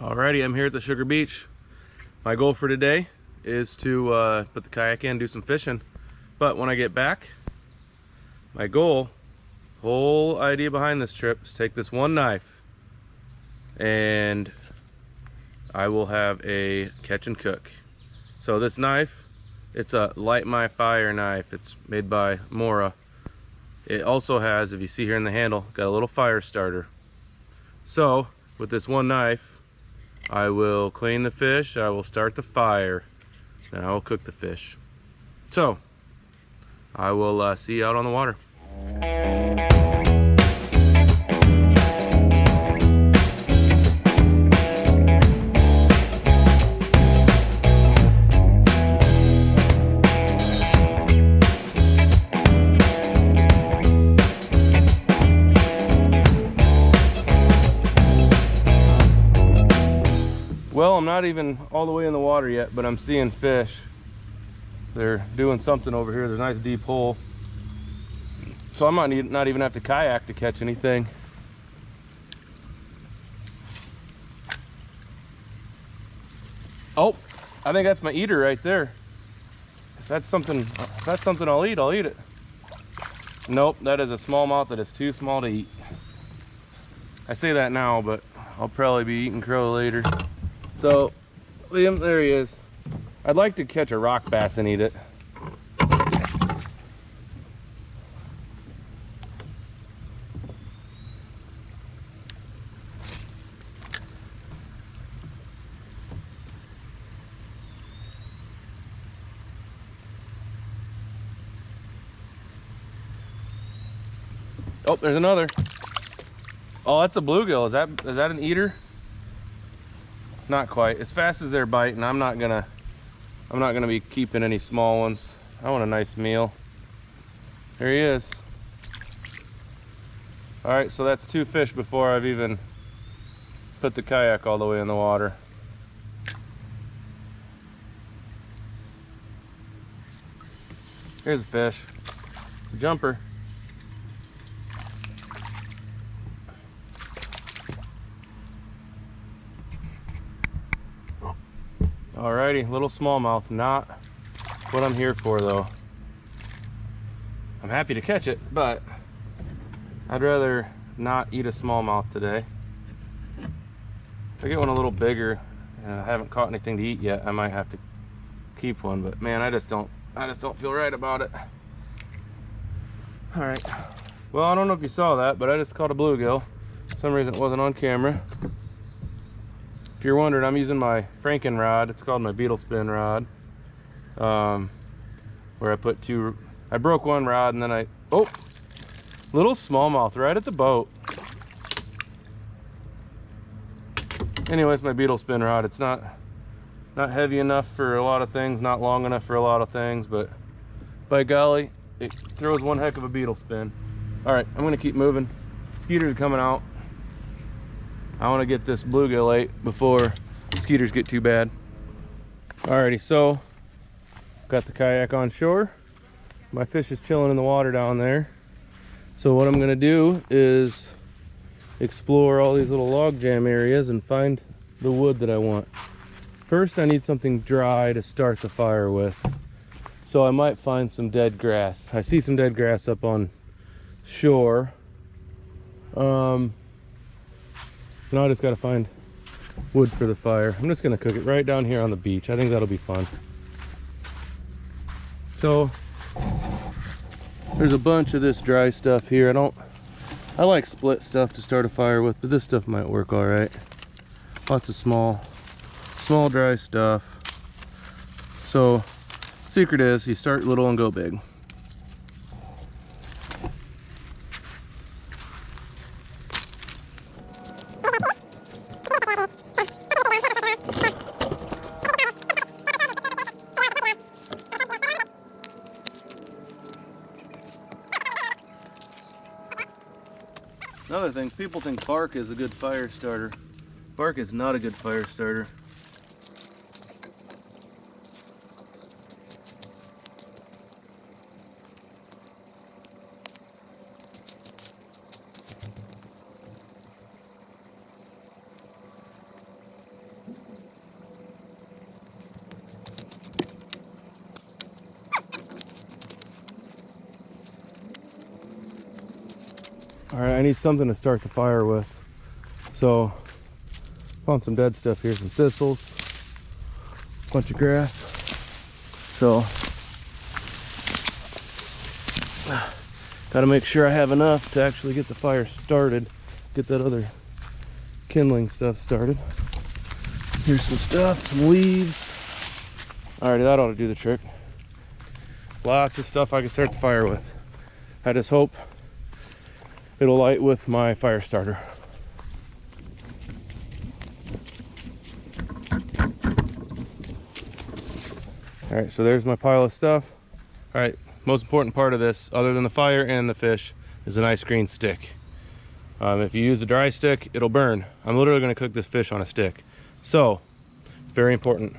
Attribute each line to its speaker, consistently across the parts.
Speaker 1: Alrighty, I'm here at the Sugar Beach. My goal for today is to put the kayak in, do some fishing. But when I get back, my goal, whole idea behind this trip is take this one knife and I will have a catch and cook. So this knife, it's a light my fire knife. It's made by Mora. It also has, if you see here in the handle, got a little fire starter. So with this one knife, I will clean the fish, I will start the fire, and I will cook the fish. So, I will see you out on the water. Well, I'm not even all the way in the water yet, but I'm seeing fish. They're doing something over here. There's a nice deep hole. So I might not even have to kayak to catch anything. Oh, I think that's my eater right there. If that's something I'll eat it. Nope, that is a smallmouth that is too small to eat. I say that now, but I'll probably be eating crow later. So, Liam, there he is. I'd like to catch a rock bass and eat it. Oh, there's another. Oh, that's a bluegill. Is that an eater? Not quite. As fast as they're biting, I'm not gonna be keeping any small ones. I want a nice meal. There he is. All right, so that's 2 fish before I've even put the kayak all the way in the water. Here's a fish. It's a jumper. Alrighty, little smallmouth, not what I'm here for though. I'm happy to catch it, but I'd rather not eat a smallmouth today. If I get one a little bigger and I haven't caught anything to eat yet, I might have to keep one, but man, I just don't feel right about it. Alright. Well, I don't know if you saw that, but I just caught a bluegill. For some reason it wasn't on camera. If you're wondering, I'm using my Franken rod. It's called my beetle spin rod. Where I put I broke one rod and then little smallmouth right at the boat. Anyways, my beetle spin rod. It's not heavy enough for a lot of things, not long enough for a lot of things, but by golly, it throws one heck of a beetle spin. All right, I'm gonna keep moving. Skeeters are coming out. I want to get this bluegill ate before skeeters get too bad. Alrighty, so got the kayak on shore. My fish is chilling in the water down there. So what I'm going to do is explore all these little log jam areas and find the wood that I want. First, I need something dry to start the fire with. So I might find some dead grass. I see some dead grass up on shore. So now I just gotta find wood for the fire. I'm just gonna cook it right down here on the beach. I think that'll be fun. So there's a bunch of this dry stuff here. I like split stuff to start a fire with, but this stuff might work all right. Lots of small dry stuff. So secret is you start little and go big. Another thing, people think bark is a good fire starter. Bark is not a good fire starter. All right, I need something to start the fire with. So, found some dead stuff here, some thistles, a bunch of grass. So, gotta make sure I have enough to actually get the fire started, get that other kindling stuff started. Here's some stuff, some leaves. Alrighty, that ought to do the trick. Lots of stuff I can start the fire with. I just hope it'll light with my fire starter. Alright, so there's my pile of stuff. Alright, most important part of this, other than the fire and the fish, is a nice green stick. If you use a dry stick, it'll burn. I'm literally going to cook this fish on a stick. So, it's very important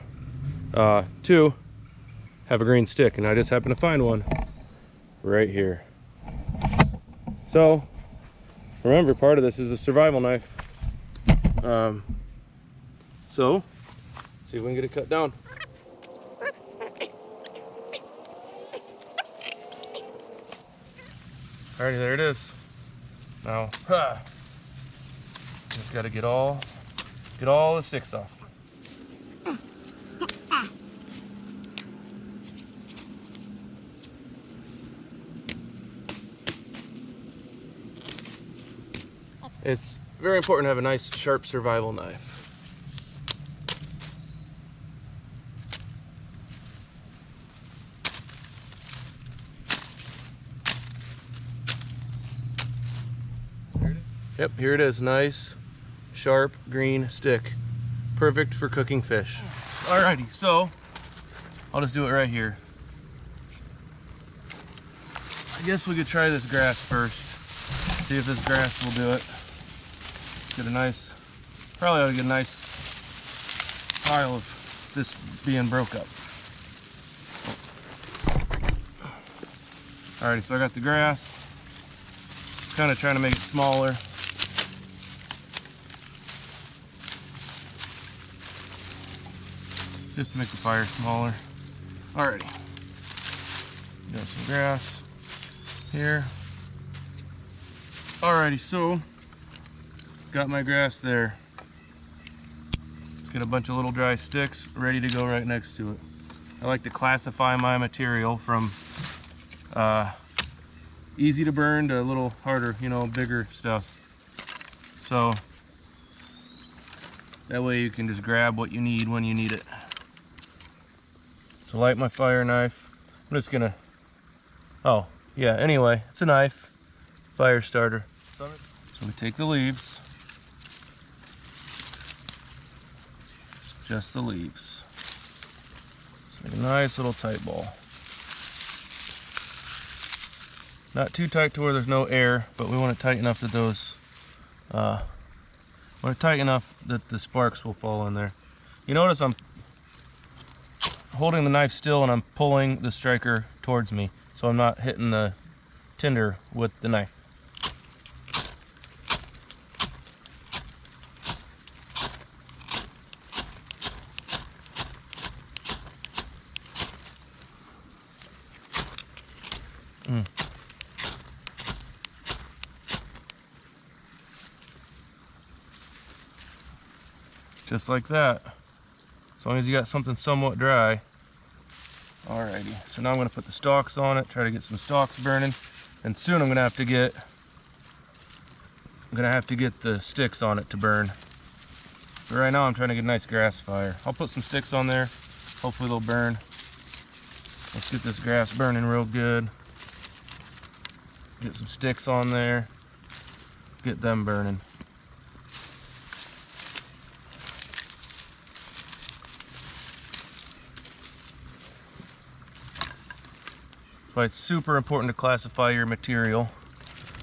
Speaker 1: to have a green stick, and I just happened to find one right here. So, remember, part of this is a survival knife. So, see if we can get it cut down. Alrighty, there it is. Now, just got to get all the sticks off. It's very important to have a nice, sharp survival knife. Yep, here it is. Nice, sharp, green stick. Perfect for cooking fish. Alrighty, so I'll just do it right here. I guess we could try this grass first. See if this grass will do it. Get a nice, probably ought to get a nice pile of this being broke up. Alrighty, so I got the grass. Kind of trying to make it smaller. Just to make the fire smaller. Alrighty. Got some grass here. Alrighty, so got my grass there. Let's get a bunch of little dry sticks ready to go right next to it. I like to classify my material from easy to burn to a little harder, you know, bigger stuff. So that way you can just grab what you need when you need it. To light my fire knife, I'm just gonna, oh yeah, anyway, it's a knife, fire starter. So we take the leaves, just the leaves. Make a nice little tight ball. Not too tight to where there's no air, but we want it tight enough that those, want it tight enough that the sparks will fall in there. You notice I'm holding the knife still and I'm pulling the striker towards me, so I'm not hitting the tinder with the knife. Just like that. As long as you got something somewhat dry. Alrighty, so now I'm going to put the stalks on it, try to get some stalks burning, and soon I'm going to have to get the sticks on it to burn. But right now I'm trying to get a nice grass fire. I'll put some sticks on there, hopefully they'll burn. Let's get this grass burning real good. Get some sticks on there, get them burning. But it's super important to classify your material,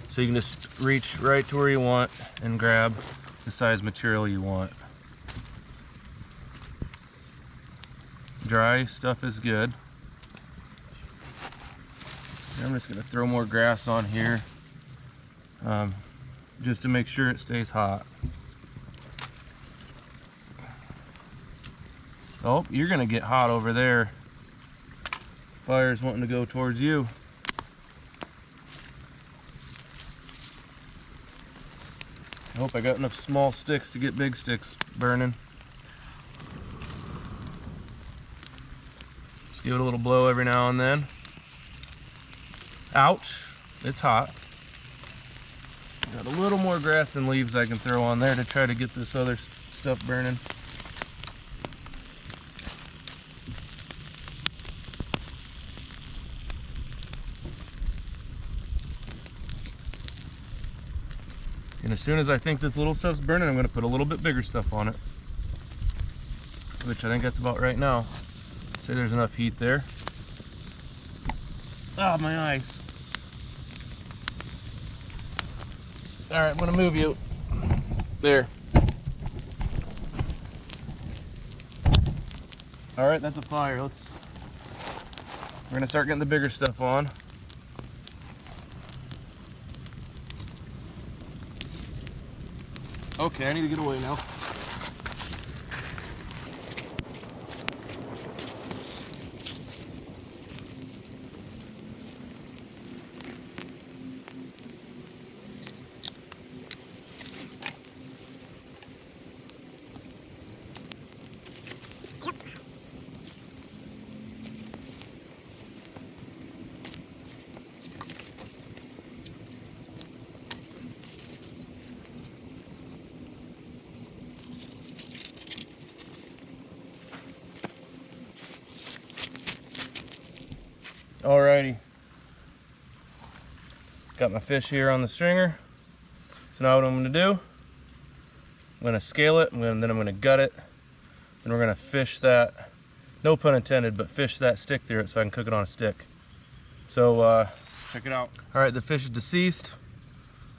Speaker 1: so you can just reach right to where you want and grab the size material you want. Dry stuff is good. I'm just going to throw more grass on here just to make sure it stays hot. Oh, you're going to get hot over there. Fire's wanting to go towards you. hope I got enough small sticks to get big sticks burning. Just give it a little blow every now and then. Ouch, it's hot. Got a little more grass and leaves I can throw on there to try to get this other stuff burning. And as soon as I think this little stuff's burning, I'm going to put a little bit bigger stuff on it. Which I think that's about right now. Say there's enough heat there. Ah, my eyes. Alright, I'm going to move you. There. Alright, that's a fire. We're going to start getting the bigger stuff on. Okay, I need to get away now. Alrighty, got my fish here on the stringer. So now what I'm going to do, I'm going to scale it, then I'm going to gut it, and we're going to fish that, no pun intended, but fish that stick through it so I can cook it on a stick. So check it out. Alright, the fish is deceased.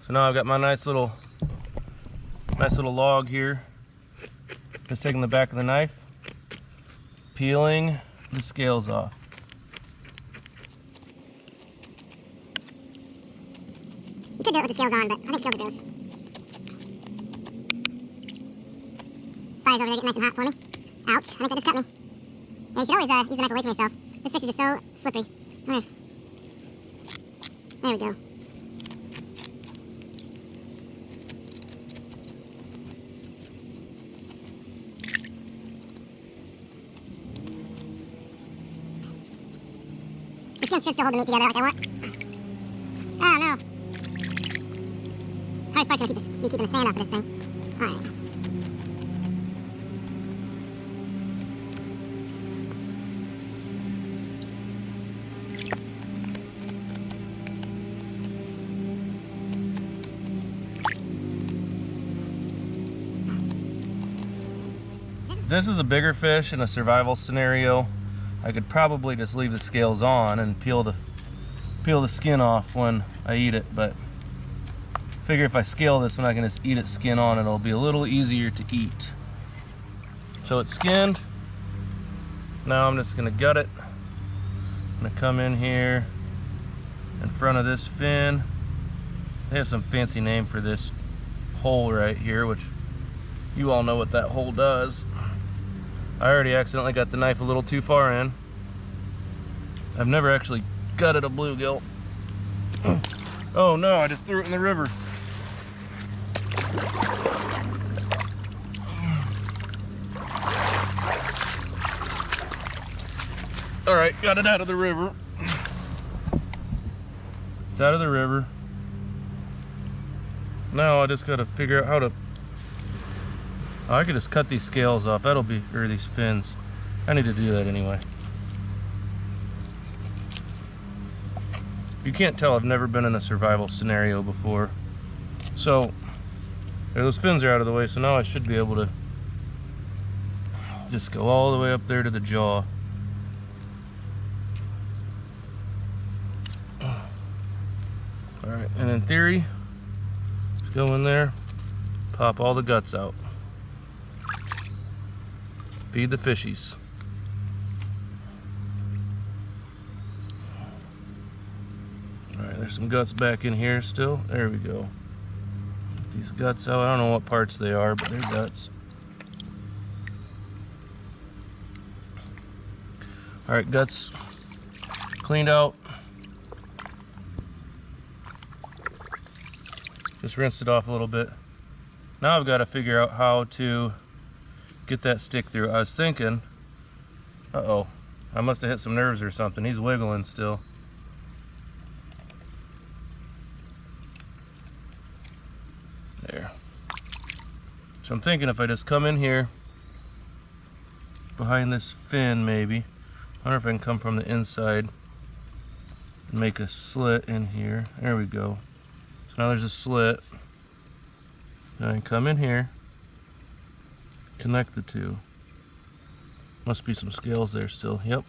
Speaker 1: So now I've got my nice little log here. Just taking the back of the knife, peeling the scales off.
Speaker 2: You could do it with the scales on, but I think scales are gross. Fire's over there getting nice and hot for me. Ouch, I think that just cut me. Yeah, you should always use the knife away from yourself. This fish is just so slippery. There we go. The skin should still hold the meat together like I want. Oh no. Hardest part's gonna be keeping the sand off of this thing. Alright.
Speaker 1: This is a bigger fish in a survival scenario. I could probably just leave the scales on and peel the skin off when I eat it, but figure if I scale this one I can just eat it skin on, it'll be a little easier to eat. So it's skinned. Now I'm just gonna gut it. I'm gonna come in here in front of this fin. They have some fancy name for this hole right here, which you all know what that hole does. I already accidentally got the knife a little too far in. I've never actually gutted a bluegill. Oh no, I just threw it in the river. All right, got it out of the river. It's out of the river. Now I just gotta figure out how to, I could just cut these scales off. That'll be, or these fins. I need to do that anyway. If you can't tell, I've never been in a survival scenario before. So, those fins are out of the way, so now I should be able to just go all the way up there to the jaw. Alright, and in theory, just go in there, pop all the guts out. Feed the fishies. Alright, there's some guts back in here still. There we go. Get these guts out. I don't know what parts they are, but they're guts. Alright, guts cleaned out. Just rinsed it off a little bit. Now I've got to figure out how to get that stick through. I was thinking, uh-oh, I must have hit some nerves or something. He's wiggling still. There. So I'm thinking if I just come in here behind this fin, maybe. I wonder if I can come from the inside and make a slit in here. There we go. So now there's a slit. And I can come in here, connect the two. Must be some scales there still. Yep,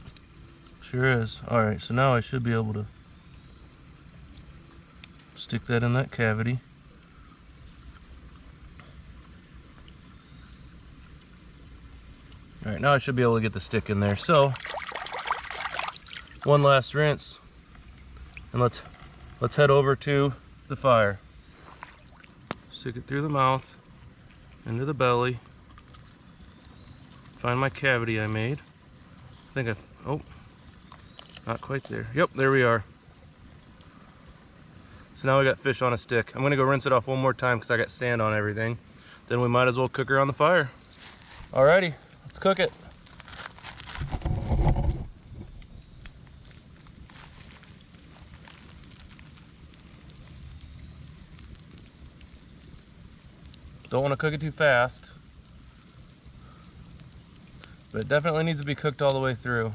Speaker 1: sure is. Alright, so now I should be able to stick that in that cavity. Alright, now I should be able to get the stick in there. So, one last rinse, and let's head over to the fire. Stick it through the mouth, into the belly. Find my cavity I made. I think oh, not quite there. Yep, there we are. So now we got fish on a stick. I'm gonna go rinse it off one more time because I got sand on everything. Then we might as well cook her on the fire. Alrighty, let's cook it. Don't want to cook it too fast, but it definitely needs to be cooked all the way through.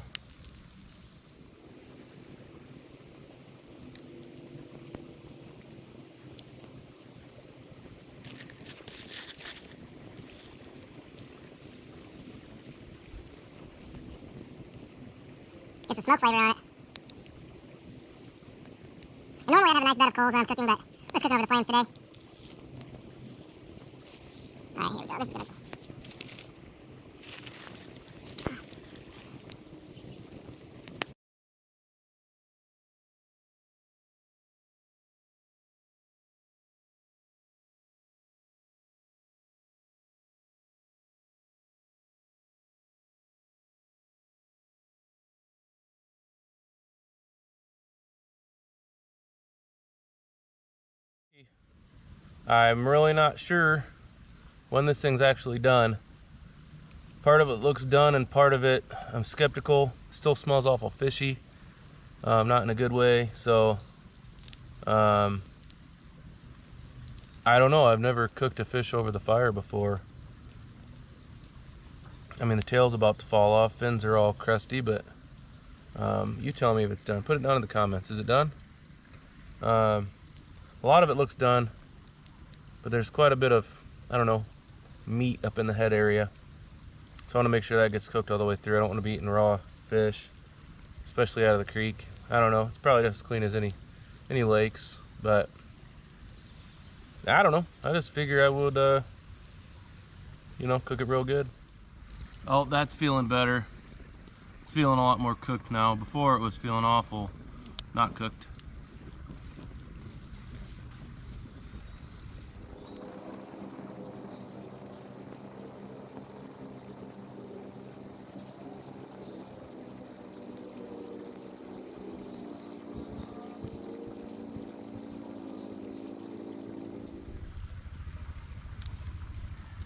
Speaker 2: Get some smoke flavor on it. And normally I have a nice bed of coals when I'm cooking, but let's cook over the flames today. Alright, here we go. This is gonna...
Speaker 1: I'm really not sure when this thing's actually done. Part of it looks done and part of it I'm skeptical. Still smells awful fishy, not in a good way. So I don't know. I've never cooked a fish over the fire before. I mean, the tail's about to fall off, fins are all crusty, but you tell me if it's done. Put it down in the comments. Is it done? A lot of it looks done, but there's quite a bit of, I don't know, meat up in the head area. So I want to make sure that gets cooked all the way through. I don't want to be eating raw fish, especially out of the creek. I don't know. It's probably just as clean as any lakes, but I don't know. I just figure I would, you know, cook it real good. Oh, that's feeling better. It's feeling a lot more cooked now. Before it was feeling awful, not cooked.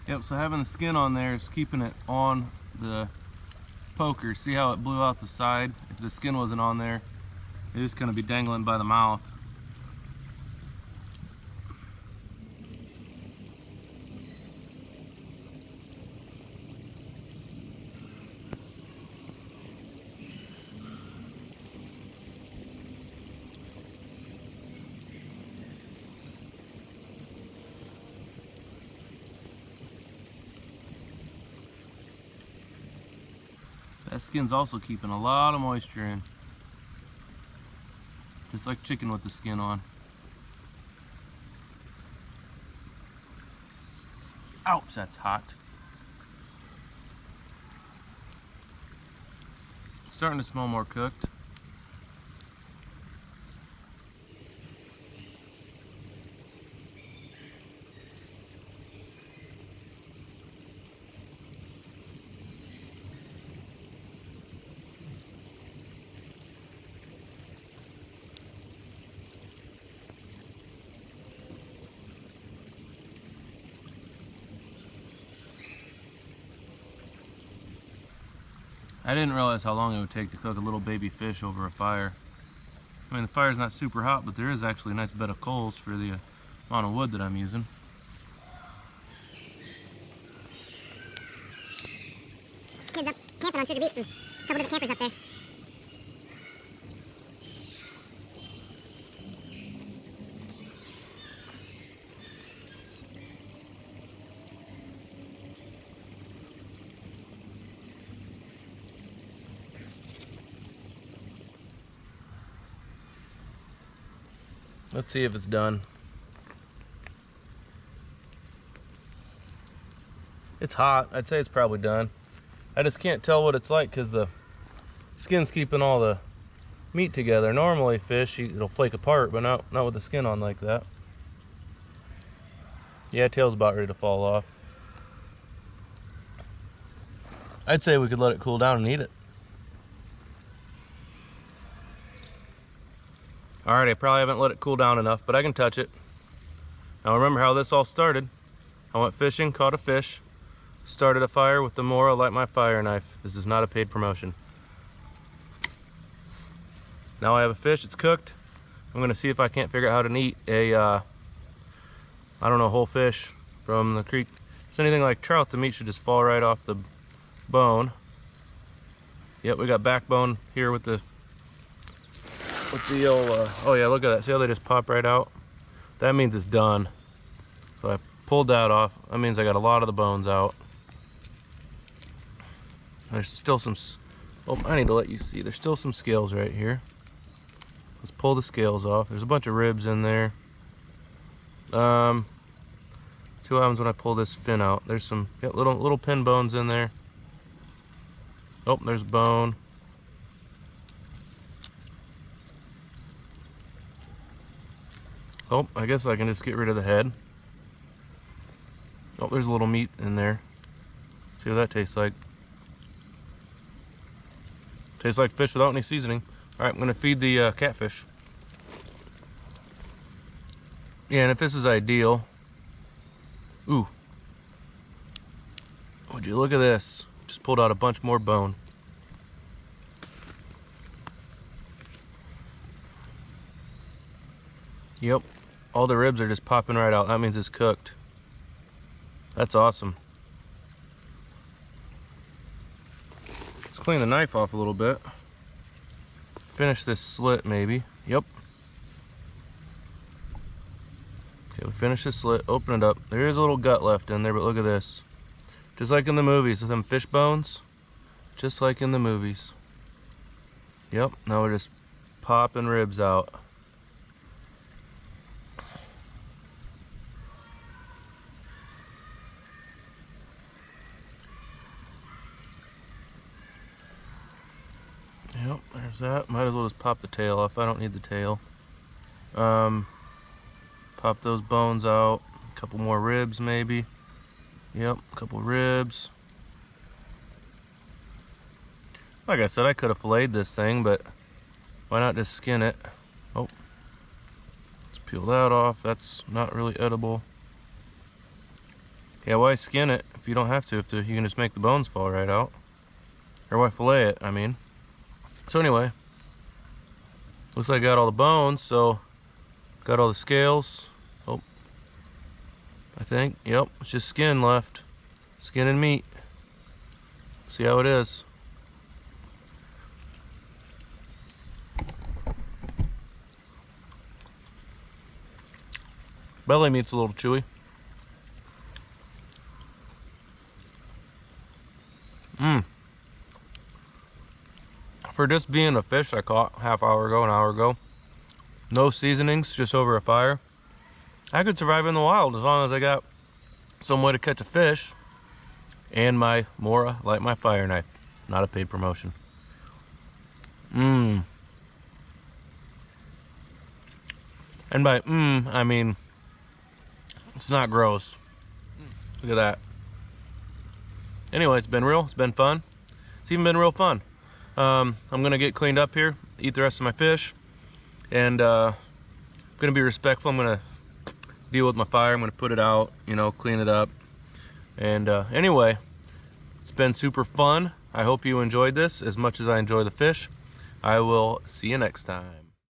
Speaker 1: Yep, so having the skin on there is keeping it on the poker. See how it blew out the side? If the skin wasn't on there, it's just going to be dangling by the mouth. That skin's also keeping a lot of moisture in. Just like chicken with the skin on. Ouch, that's hot. Starting to smell more cooked. I didn't realize how long it would take to cook a little baby fish over a fire. I mean, the fire's not super hot, but there is actually a nice bed of coals for the amount of wood that I'm using.
Speaker 2: Kids up camping on Sugar Beach and a couple different campers up there.
Speaker 1: Let's see if it's done. It's hot. I'd say it's probably done. I just can't tell what it's like because the skin's keeping all the meat together. Normally fish, it'll flake apart, but not with the skin on like that. Yeah, tail's about ready to fall off. I'd say we could let it cool down and eat it. Alright, I probably haven't let it cool down enough, but I can touch it. Now remember how this all started. I went fishing, caught a fish, started a fire with the Mora, light my fire knife. This is not a paid promotion. Now I have a fish, it's cooked. I'm gonna see if I can't figure out how to eat a, I don't know, whole fish from the creek. If it's anything like trout, the meat should just fall right off the bone. Yep, we got backbone here with the old, oh yeah, look at that. See how they just pop right out? That means it's done. So I pulled that off. That means I got a lot of the bones out. There's still some, oh, I need to let you see. There's still some scales right here. Let's pull the scales off. There's a bunch of ribs in there. See what happens when I pull this fin out. There's some little pin bones in there. Oh, there's bone. Oh, I guess I can just get rid of the head. Oh, there's a little meat in there. See what that tastes like. Tastes like fish without any seasoning. All right, I'm gonna feed the catfish. Yeah, and if this is ideal, ooh, would you look at this? Just pulled out a bunch more bone. Yep. All the ribs are just popping right out. That means it's cooked. That's awesome. Let's clean the knife off a little bit. Finish this slit maybe. Yep. Okay, we finish this slit, open it up. There is a little gut left in there, but look at this. Just like in the movies with them fish bones. Just like in the movies. Yep, now we're just popping ribs out. Yep, there's that. Might as well just pop the tail off. I don't need the tail. Pop those bones out. A couple more ribs maybe. Yep, a couple ribs. Like I said, I could have filleted this thing, but why not just skin it? Oh, let's peel that off. That's not really edible. Yeah, why skin it if you don't have to? If you can just make the bones fall right out. Or why fillet it, I mean. So anyway, looks like I got all the bones, so got all the scales. Oh, I think, yep, it's just skin left. Skin and meat. See how it is. Belly meat's a little chewy. For just being a fish I caught an hour ago, no seasonings, just over a fire, I could survive in the wild as long as I got some way to catch a fish and my Mora, light my fire knife. Not a paid promotion. And by I mean, it's not gross. Look at that. Anyway, it's been fun. It's even been real fun. I'm gonna get cleaned up here, eat the rest of my fish, and I'm gonna be respectful. I'm gonna deal with my fire. I'm gonna put it out, you know, clean it up. And anyway, It's been super fun. I hope you enjoyed this as much as I enjoy the fish. I will see you next time.